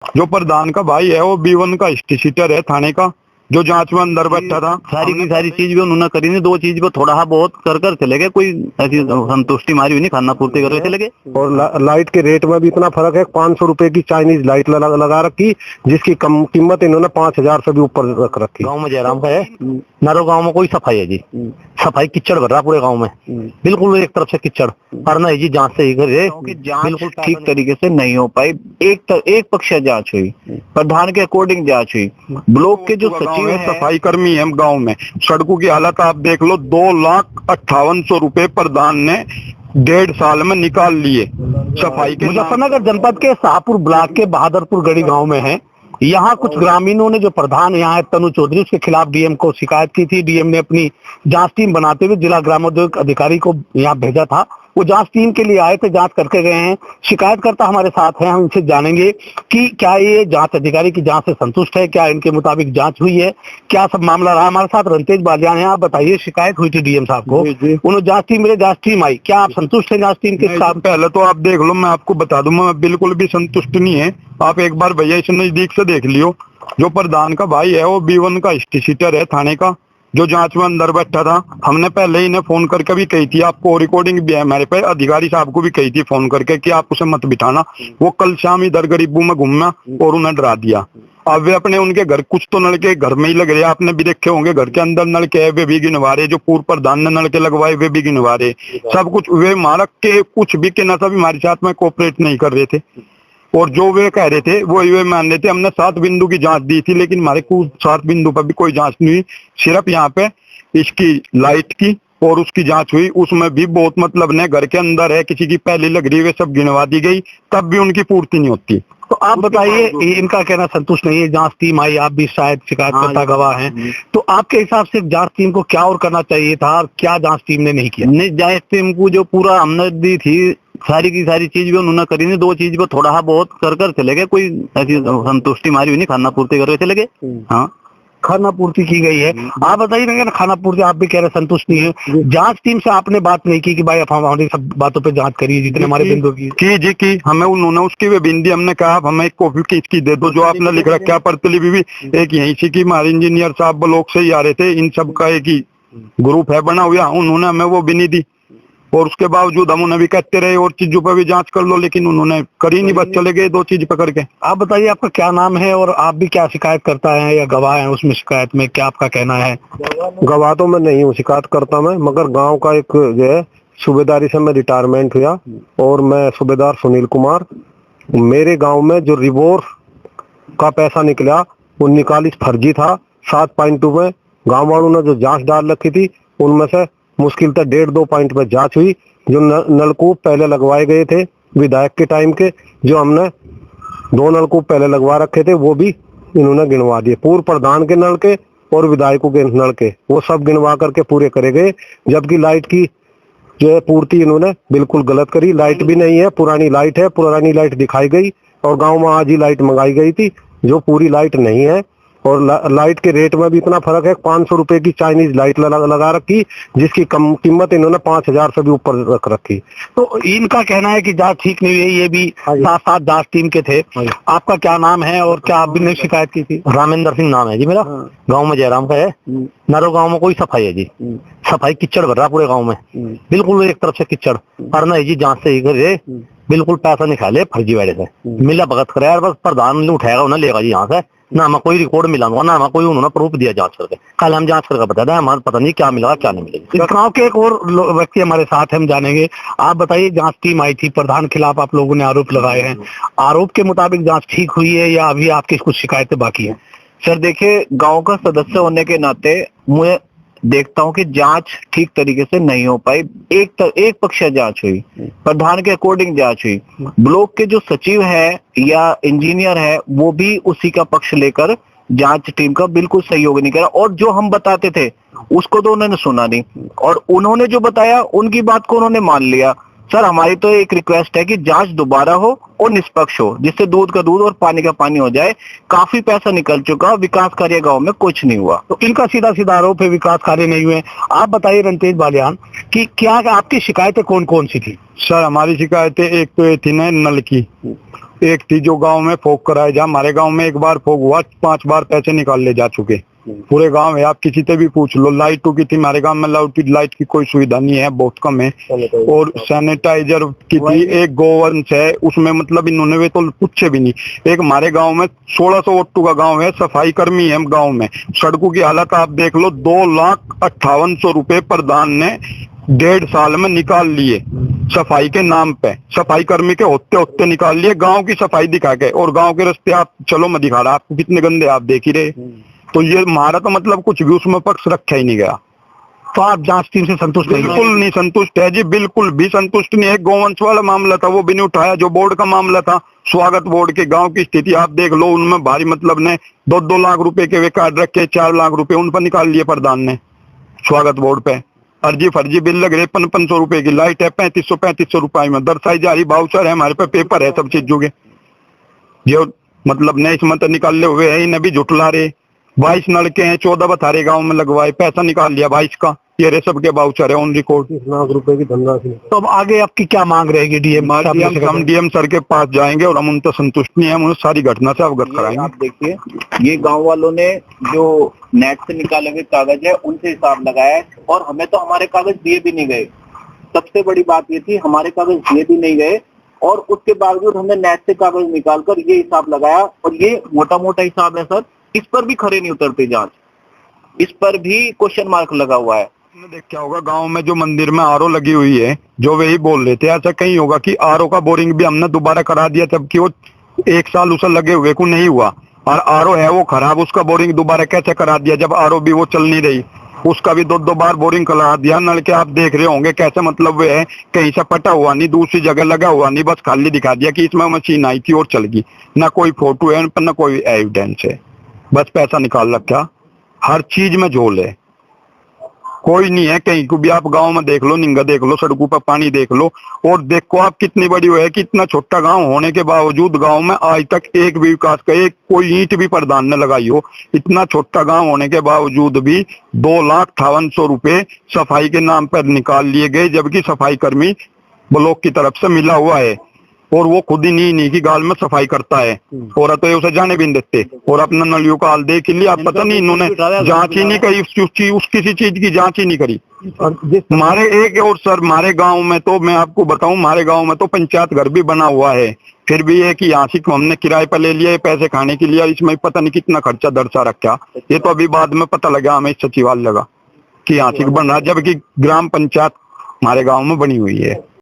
जो प्रधान का भाई है वो B1 का सीटर है थाने का, जो जांच में अंदर बैठा था। सारी की सारी चीज भी उन्होंने करी नहीं, 2 चीज पे थोड़ा बहुत कर चले गए, कोई ऐसी संतुष्टि मारी हुई नहीं, खाना पूर्ति कर रहे चले गए। और लाइट के रेट में भी इतना फर्क है, 500 रुपए की चाइनीज लाइट लगा रखी, जिसकी कीमत इन्होंने 5000 से भी ऊपर रख रखी। गाँव में जयराम का है, नारो गाँव में कोई सफाई है जी, सफाई कीचड़ भर रहा पूरे गाँव में, बिल्कुल एक तरफ से कीचड़ करना है जी। जांच से ही करे, बिल्कुल ठीक तरीके से नहीं हो पाई। एक पक्षीय जांच हुई, प्रधान के अकॉर्डिंग जांच हुई, ब्लॉक के जो सचिव है, सफाई कर्मी है गांव में, सड़कों की हालत आप देख लो। 2,58,100 रुपए प्रधान ने 1.5 साल में निकाल लिए सफाई के। मुजफ्फरनगर जनपद के शाहपुर ब्लॉक के बहादुरपुर गढ़ी गांव में है। यहाँ कुछ ग्रामीणों ने जो प्रधान यहाँ है तनु चौधरी, उसके खिलाफ डीएम को शिकायत की थी। डीएम ने अपनी जांच टीम बनाते हुए जिला ग्रामोद्योग अधिकारी को यहाँ भेजा था। वो जांच टीम के लिए आए थे, जांच करके गए हैं। शिकायतकर्ता हमारे साथ हैं, हम इनसे जानेंगे कि क्या ये जांच अधिकारी की जांच से संतुष्ट है, क्या इनके मुताबिक जांच हुई है, क्या सब मामला रहा। हमारे साथ रंतेज बालियान है। आप बताइए, शिकायत हुई थी डीएम साहब को, उन्होंने जांच टीम आई, क्या आप संतुष्ट है जांच टीम के साथ? पहले तो आप देख लो, मैं आपको बता दूं, मैं बिल्कुल भी संतुष्ट नहीं है। आप एक बार भैया इसे नजदीक से देख लियो। जो प्रधान का भाई है वो B1 का सीटर है थाने का, जो जांच में अंदर बैठा था। हमने पहले ही इन्हें फोन करके भी कही थी, आपको रिकॉर्डिंग भी है हमारे पे, अधिकारी साहब को भी कही थी फोन करके कि आप उसे मत बिठाना। वो कल शाम इधर गरीबों में घूमना और उन्हें डरा दिया। अब वे अपने उनके घर, कुछ तो नलके घर में ही लग रहे, आपने भी देखे होंगे, घर के अंदर नलके है वे भी गिनवा रहे। जो पूर्व प्रधान ने नलके लगवाए वे भी गिनवा रहे। सब कुछ वे मारक के कुछ भी के नशा भी हमारे साथ में कोऑपरेट नहीं कर रहे थे। और जो वे कह रहे थे वो ये मान रहे थे। हमने 7 बिंदु की जांच दी थी, लेकिन हमारे को 7 बिंदु पर भी कोई जांच नहीं हुई। सिर्फ यहाँ पे इसकी लाइट की और उसकी जांच हुई, उसमें भी बहुत मतलब ने घर के अंदर है, किसी की पहले लग रही है, वे सब गिनवा दी गई, तब भी उनकी पूर्ति नहीं होती। तो आप बताइए, इनका कहना संतुष्ट नहीं है, जांच टीम आई, आप भी शायद शिकायतकर्ता गवाह हैं, तो आपके हिसाब से जांच टीम को क्या और करना चाहिए था, और क्या जांच टीम ने नहीं किया? नहीं, जांच टीम को जो पूरा हमने दी थी, सारी की सारी चीज भी उन्होंने करी नहीं, 2 चीज पे थोड़ा बहुत कर चले गए, कोई ऐसी संतुष्टि मारी हुई नहीं, खाना पूर्ति कर रहे चले गए। हाँ, खाना पूर्ति की गई है। आप बताइए, मैं खाना पूर्ति आप भी कह रहे संतुष्ट नहीं है, जांच टीम से आपने बात नहीं की कि भाई आप हमारी सब बातों पे जांच करिए, जितने हमारे बिंदु की हमें उन्होंने उसकी वे बिंदी, हमने कहा आप हमें एक कॉपी की दे दो, जो आपने लिख रखा है प्रतिलिपि भी एक यहीं से की, हमारे इंजीनियर साहब ब्लॉक से ही आ रहे थे, इन सब का एक ही ग्रुप है बना हुआ, उन्होंने हमें वो भी नहीं दी। और उसके बावजूद हम उन्हें भी कहते रहे और चीजों पर भी जांच कर लो, लेकिन उन्होंने करी नहीं, बस चले गए 2 चीज पकड़ के। आप बताइए, आपका क्या नाम है और आप भी क्या शिकायत करता है या गवाह है उसमें शिकायत में, क्या आपका कहना है? गवाह तो मैं नहीं हूँ, शिकायत करता मैं, मगर गांव का एक जो है सूबेदारी से मैं रिटायरमेंट हुआ और मैं सूबेदार सुनील कुमार। मेरे गांव में जो रिवोर का पैसा निकला वो निकालिश फर्जी था। 7.2 में गाँव वालों ने जो जांच डाल रखी थी, उनमें से मुश्किल तक 1.5-2 पॉइंट में जांच हुई। जो नलकूप पहले लगवाए गए थे विधायक के टाइम के, जो हमने 2 नलकूप पहले लगवा रखे थे, वो भी इन्होंने गिनवा दिए। पूर्व प्रधान के नलके और विधायकों के नलके वो सब गिनवा करके पूरे करे गए, जबकि लाइट की जो है पूर्ति इन्होंने बिल्कुल गलत करी। लाइट भी नहीं है, पुरानी लाइट है, पुरानी लाइट दिखाई गई और गाँव में आज ही लाइट मंगाई गई थी, जो पूरी लाइट नहीं है। और लाइट के रेट में भी इतना फर्क है, 500 रुपए की चाइनीज लाइट लगा रखी, जिसकी कीमत इन्होंने 5000 से भी ऊपर रख रखी। तो इनका कहना है कि जांच ठीक नहीं हुई, ये भी साथ जांच टीम के थे। आपका क्या नाम है और क्या आप भी ने शिकायत की थी? रामेंद्र सिंह नाम है जी मेरा। गाँव में जयराम का है, नारो गाँव में कोई सफाई है जी, सफाई कीचड़ भर रहा पूरे गाँव में, बिल्कुल एक तरफ से कीचड़ करना है जी। जांच से ही करे, बिल्कुल पैसा नहीं खा ले फर्जी वाले से, मिला भगत करे यार, बस प्रधान ने उठाएगा उन्हें लेगा जी यहाँ से, ना हमें कोई रिकॉर्ड मिलाऊंगा, ना हमें कोई उन्होंने प्रूफ दिया जांच करके। कल हम जांच करके बता दें, हमारा पता नहीं क्या मिलेगा क्या नहीं मिलेगा। इस गाँव के एक और व्यक्ति हमारे साथ हम जानेंगे। आप बताइए, जांच टीम आई थी, प्रधान खिलाफ आप लोगों ने आरोप लगाए हैं, आरोप के मुताबिक जांच ठीक हुई है या अभी आपकी कुछ शिकायतें बाकी है? सर देखिए, गांव का सदस्य होने के नाते मैं देखता हूं कि जांच ठीक तरीके से नहीं हो पाई। एक पक्षीय जांच हुई, प्रधान के अकॉर्डिंग जांच हुई, ब्लॉक के जो सचिव है या इंजीनियर है वो भी उसी का पक्ष लेकर जांच टीम का बिल्कुल सहयोग नहीं करा, और जो हम बताते थे उसको तो उन्होंने सुना नहीं, और उन्होंने जो बताया उनकी बात को उन्होंने मान लिया। सर हमारी तो एक रिक्वेस्ट है कि जांच दोबारा हो और निष्पक्ष हो, जिससे दूध का दूध और पानी का पानी हो जाए। काफी पैसा निकल चुका, विकास कार्य गांव में कुछ नहीं हुआ। तो इनका सीधा सीधा आरोप है विकास कार्य नहीं हुए। आप बताइए रंतेज बालियान कि क्या आपकी शिकायतें कौन कौन सी थी? सर हमारी शिकायतें एक तो ये थी ना नल की, एक थी जो गांव में फोक कराए जा, हमारे गांव में एक बार फोक हुआ, 5 बार पैसे निकाल ले जा चुके पूरे गांव है। आप किसी से भी पूछ लो। लाइटों की थी हमारे गांव में, लाइट की कोई सुविधा नहीं है, बहुत कम है। और सैनिटाइजर की थी, एक गोवंश है उसमें, मतलब इन्होंने वे तो पूछे भी नहीं। एक हमारे गांव में 1600 वोटू का गांव है, सफाई कर्मी है गांव में। सड़कों की हालत आप देख लो, 2,58,100 रुपए प्रधान ने 1.5 साल में निकाल लिए सफाई के नाम पे। सफाई कर्मी के होते होते निकाल लिए गांव की सफाई दिखा के। और गांव के रास्ते आप चलो, मैं दिखा रहा आपको कितने गंदे, आप देख ही रहे। तो ये हमारा तो मतलब कुछ भी उसमें पक्ष रखा ही नहीं गया। तो आप जांच टीम से संतुष्ट नहीं? बिल्कुल नहीं संतुष्ट है जी, बिल्कुल भी संतुष्ट नहीं है। गोवंश वाला मामला था वो भी नहीं उठाया, जो बोर्ड का मामला था, स्वागत बोर्ड के गांव की स्थिति आप देख लो, उनमें भारी मतलब ने 2-2 लाख रुपए के वे कार्ड रखे, 4 लाख रुपए उन पर निकाल लिए प्रधान ने स्वागत बोर्ड पे। अर्जी फर्जी बिल लग रहे, 500 रुपए की लाइट है, 3500 रुपए में दर्शाई जा रही, बाउचर है हमारे पे, पेपर है, सब चीजों के जो मतलब ने इसमें तो निकाले हुए है, इन्हें भी जुटला रहे। 22 नलके हैं, 14 बथारे गांव में लगवाए, पैसा निकाल लिया 22 का, ये रे सबके बाउचर है ऑन रिकॉर्ड। 30 लाख रुपए की धनराशि। तो अब आगे आपकी क्या मांग रहेगी डीएम? हम डीएम सर के पास जाएंगे और हम उनसे संतुष्ट नहीं है, हम उन्हें सारी घटना से अवगत कराएंगे। आप देखिए, ये गांव वालों ने जो नेट से निकाले हुए कागज है उनसे हिसाब लगाया है, और हमें तो हमारे कागज दिए भी नहीं गए। सबसे बड़ी बात ये थी, हमारे कागज दिए भी नहीं गए, और उसके बावजूद हमने नेट से कागज निकालकर ये हिसाब लगाया, और ये मोटा मोटा हिसाब है सर, इस पर भी खरे नहीं उतरती जांच, इस पर भी क्वेश्चन मार्क लगा हुआ है। देख क्या होगा, गांव में जो मंदिर में आरओ लगी हुई है, जो वही बोल रहे थे, ऐसा कहीं होगा कि आरओ का बोरिंग भी हमने दोबारा करा दिया, जबकि वो 1 साल उसे लगे हुए को नहीं हुआ, और आरओ है वो खराब, उसका बोरिंग दोबारा कैसे करा दिया जब आरओ भी वो चल नहीं रही, उसका भी 2-2 बार बोरिंग करा दिया। नल के आप देख रहे होंगे कैसे, मतलब वे है कहीं से पटा हुआ नहीं, दूसरी जगह लगा हुआ नहीं, बस खाली दिखा दिया कि इसमें मशीन आई थी और चल गई। ना कोई फोटो है ना कोई एविडेंस है, बस पैसा निकाल रखा। हर चीज में झोल है, कोई नहीं है कहीं को भी। आप गांव में देख लो, निंगा देख लो, सड़कों पर पानी देख लो, और देखो आप कितनी बड़ी वो है कि इतना छोटा गांव होने के बावजूद गांव में आज तक एक भी विकास का एक कोई ईंट भी प्रधान ने लगाई हो। इतना छोटा गांव होने के बावजूद भी 2,58,100 रुपए सफाई के नाम पर निकाल लिए गए, जबकि सफाई कर्मी ब्लॉक की तरफ से मिला हुआ है, और वो खुद ही नहीं की गाल में सफाई करता है, और तो उसे जाने भी नहीं देते, और अपना नलियों का हाल देख लिया। आप पता नहीं इन्होंने जांच ही नहीं करी, उस किसी चीज की जांच ही नहीं करी। हमारे एक और सर, हमारे गांव में तो मैं आपको बताऊं, हमारे गांव में तो पंचायत घर भी बना हुआ है, फिर भी एक यहाँ से हमने किराए पर ले लिया, पैसे खाने के लिए, इसमें पता नहीं कितना खर्चा दर्शा रखा। ये तो अभी बाद में पता लगा हमें, सचिवालय लगा कि यहाँ से बन रहा, जबकि ग्राम पंचायत हमारे गाँव में बनी हुई है।